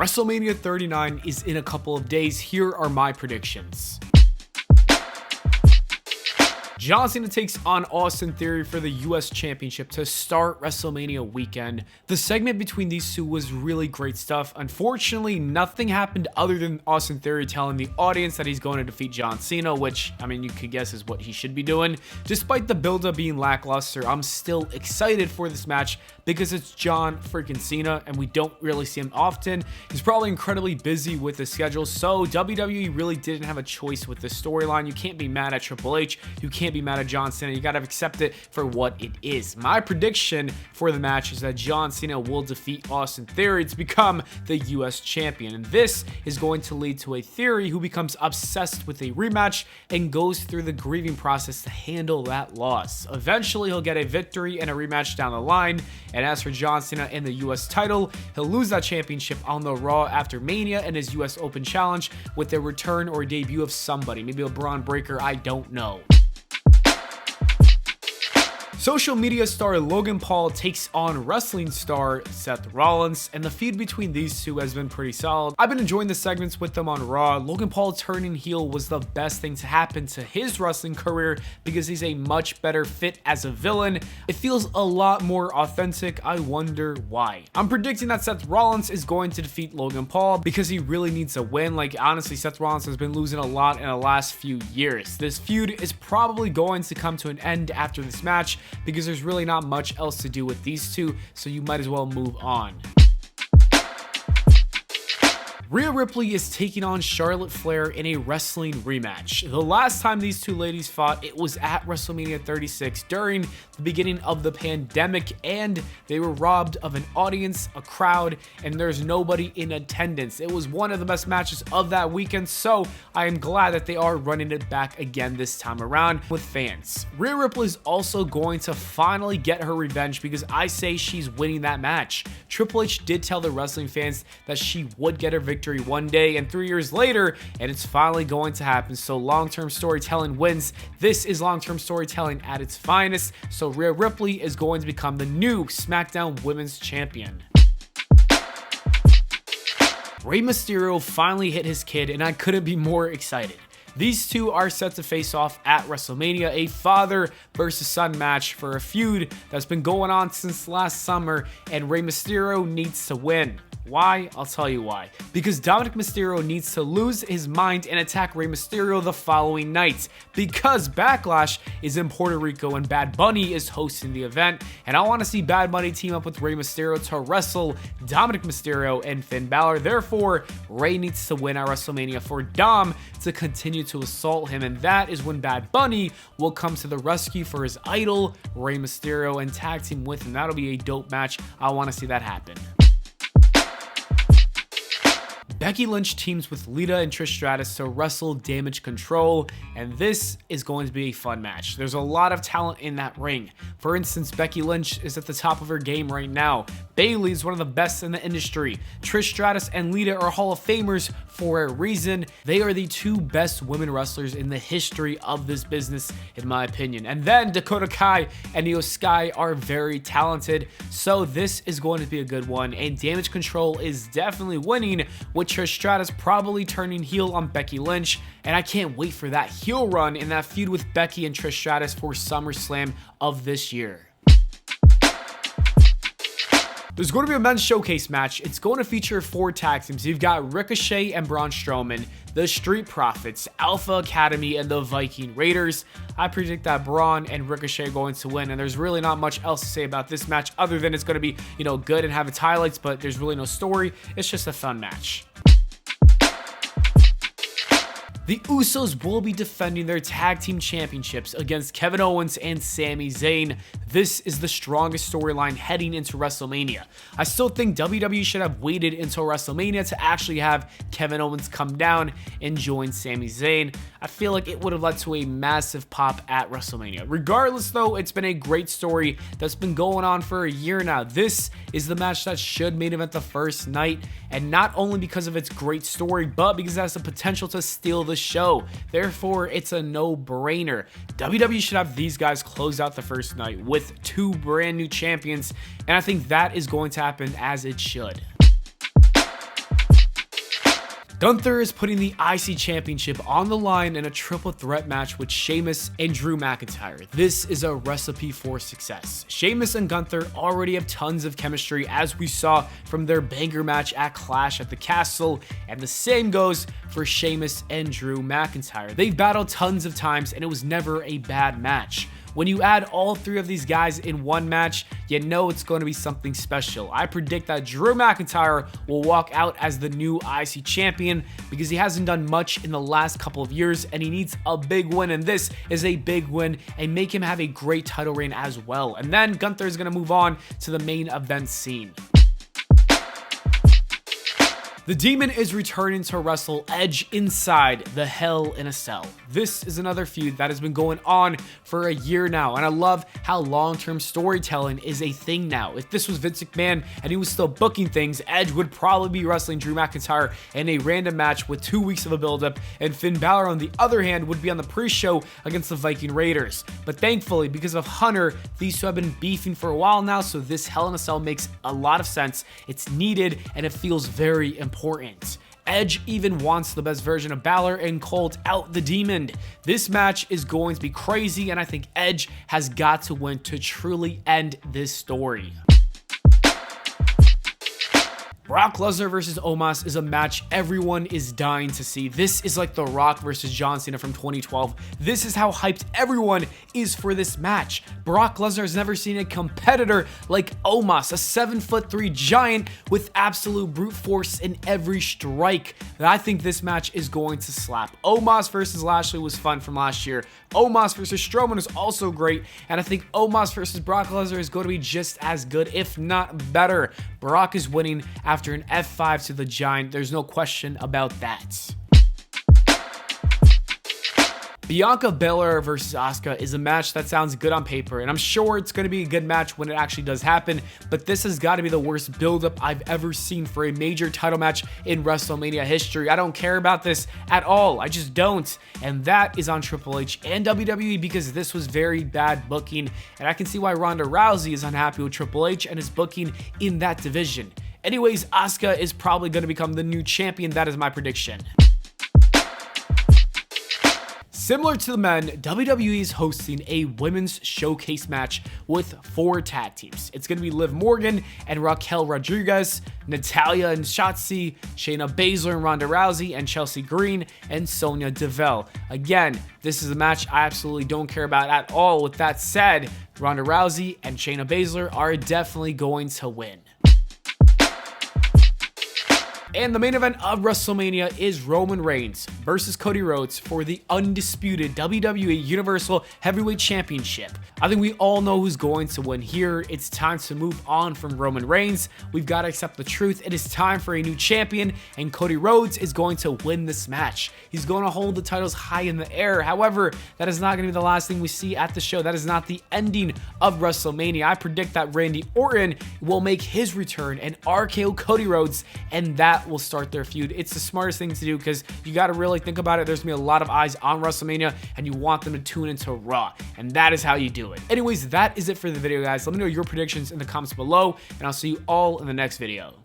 WrestleMania 39 is in a couple of days. Here are my predictions. John Cena takes on Austin Theory for the US Championship to start WrestleMania weekend. The segment between these two was really great stuff. Unfortunately, nothing happened other than Austin Theory telling the audience that he's going to defeat John Cena, which, I mean, you could guess is what he should be doing. Despite the build-up being lackluster, I'm still excited for this match because it's John freaking Cena and we don't really see him often. He's probably incredibly busy with the schedule, so WWE really didn't have a choice with this storyline. You can't be mad at Triple H. You can't be mad at John Cena. You gotta accept it for what it is. My prediction for the match is that John Cena will defeat Austin Theory to become the US champion, and this is going to lead to a Theory who becomes obsessed with a rematch and goes through the grieving process to handle that loss. Eventually he'll get a victory and a rematch down the line, and as for John Cena and the US title, he'll lose that championship on the Raw after Mania and his US Open Challenge with the return or debut of somebody, maybe a Braun Breaker, I don't know. Social media star Logan Paul takes on wrestling star Seth Rollins, and the feud between these two has been pretty solid. I've been enjoying the segments with them on Raw. Logan Paul turning heel was the best thing to happen to his wrestling career because he's a much better fit as a villain. It feels a lot more authentic. I wonder why. I'm predicting that Seth Rollins is going to defeat Logan Paul because he really needs a win. Like, honestly, Seth Rollins has been losing a lot in the last few years. This feud is probably going to come to an end after this match, because there's really not much else to do with these two, so you might as well move on. Ripley is taking on Charlotte Flair in a wrestling rematch. The last time these two ladies fought, it was at WrestleMania 36 during the beginning of the pandemic, and they were robbed of an audience, a crowd, and there's nobody in attendance. It was one of the best matches of that weekend, so I am glad that they are running it back again this time around with fans. Ripley is also going to finally get her revenge because I say she's winning that match. Triple H did tell the wrestling fans that she would get her victory one day, and 3 years later, and it's finally going to happen. So long-term storytelling wins. This is long-term storytelling at its finest. So Rhea Ripley is going to become the new SmackDown Women's Champion. Rey Mysterio finally hit his kid, and I couldn't be more excited. These two are set to face off at WrestleMania, a father versus son match for a feud that's been going on since last summer, and Rey Mysterio needs to win. Why? I'll tell you why. Because Dominic Mysterio needs to lose his mind and attack Rey Mysterio the following night. Because Backlash is in Puerto Rico and Bad Bunny is hosting the event, and I want to see Bad Bunny team up with Rey Mysterio to wrestle Dominic Mysterio and Finn Balor. Therefore, Rey needs to win at WrestleMania for Dom to continue to assault him, and that is when Bad Bunny will come to the rescue for his idol, Rey Mysterio, and tag team with him. That'll be a dope match. I want to see that happen. Becky Lynch teams with Lita and Trish Stratus to wrestle Damage Control, and this is going to be a fun match. There's a lot of talent in that ring. For instance, Becky Lynch is at the top of her game right now. Bayley is one of the best in the industry. Trish Stratus and Lita are Hall of Famers for a reason. They are the two best women wrestlers in the history of this business, in my opinion. And then Dakota Kai and Io Sky are very talented, so this is going to be a good one, and Damage Control is definitely winning, with Trish Stratus probably turning heel on Becky Lynch, and I can't wait for that heel run in that feud with Becky and Trish Stratus for SummerSlam of this year. There's going to be a men's showcase match. It's going to feature 4 tag teams. You've got Ricochet and Braun Strowman, the Street Profits, Alpha Academy, and the Viking Raiders. I predict that Braun and Ricochet are going to win, and there's really not much else to say about this match other than it's going to be, good and have its highlights, but there's really no story. It's just a fun match. The Usos will be defending their tag team championships against Kevin Owens and Sami Zayn. This is the strongest storyline heading into WrestleMania. I still think WWE should have waited until WrestleMania to actually have Kevin Owens come down and join Sami Zayn. I feel like it would have led to a massive pop at WrestleMania. Regardless though, it's been a great story that's been going on for a year now. This is the match that should main event the first night, and not only because of its great story, but because it has the potential to steal the show. Therefore, it's a no-brainer. WWE should have these guys close out the first night with 2 brand new champions, and I think that is going to happen as it should. Gunther is putting the IC Championship on the line in a triple threat match with Sheamus and Drew McIntyre. This is a recipe for success. Sheamus and Gunther already have tons of chemistry, as we saw from their banger match at Clash at the Castle, and the same goes for Sheamus and Drew McIntyre. They've battled tons of times and it was never a bad match. When you add all three of these guys in one match, you know it's going to be something special. I predict that Drew McIntyre will walk out as the new IC champion because he hasn't done much in the last couple of years and he needs a big win, and this is a big win, and make him have a great title reign as well. And then Gunther is going to move on to the main event scene. The Demon is returning to wrestle Edge inside the Hell in a Cell. This is another feud that has been going on for a year now, and I love how long-term storytelling is a thing now. If this was Vince McMahon and he was still booking things, Edge would probably be wrestling Drew McIntyre in a random match with 2 weeks of a build-up, and Finn Balor, on the other hand, would be on the pre-show against the Viking Raiders. But thankfully, because of Hunter, these two have been beefing for a while now, so this Hell in a Cell makes a lot of sense. It's needed, and it feels very important. Edge even wants the best version of Balor and called out the Demon. This match is going to be crazy, and I think Edge has got to win to truly end this story. Brock Lesnar versus Omas is a match everyone is dying to see. This is like The Rock versus John Cena from 2012. This is how hyped everyone is for this match. Brock Lesnar has never seen a competitor like Omas, a 7'3" giant with absolute brute force in every strike. I think this match is going to slap. Omas versus Lashley was fun from last year. Omas versus Strowman is also great, and I think Omas versus Brock Lesnar is going to be just as good, if not better. Brock is winning after an F5 to the Giant. There's no question about that. Bianca Belair versus Asuka is a match that sounds good on paper, and I'm sure it's going to be a good match when it actually does happen, but this has got to be the worst buildup I've ever seen for a major title match in WrestleMania history. I don't care about this at all. I just don't. And that is on Triple H and WWE because this was very bad booking, and I can see why Ronda Rousey is unhappy with Triple H and his booking in that division. Anyways, Asuka is probably going to become the new champion. That is my prediction. Similar to the men, WWE is hosting a women's showcase match with 4 tag teams. It's going to be Liv Morgan and Raquel Rodriguez, Natalya and Shotzi, Shayna Baszler and Ronda Rousey, and Chelsea Green and Sonya Deville. Again, this is a match I absolutely don't care about at all. With that said, Ronda Rousey and Shayna Baszler are definitely going to win. And the main event of WrestleMania is Roman Reigns versus Cody Rhodes for the undisputed WWE Universal Heavyweight Championship. I think we all know who's going to win here. It's time to move on from Roman Reigns. We've got to accept the truth. It is time for a new champion, and Cody Rhodes is going to win this match. He's going to hold the titles high in the air. However, that is not going to be the last thing we see at the show. That is not the ending of WrestleMania. I predict that Randy Orton will make his return and RKO Cody Rhodes, and that will start their feud. It's the smartest thing to do because you got to really think about it. There's gonna be a lot of eyes on WrestleMania and you want them to tune into Raw, and that is how you do it. Anyways, that is it for the video, guys. Let me know your predictions in the comments below, and I'll see you all in the next video.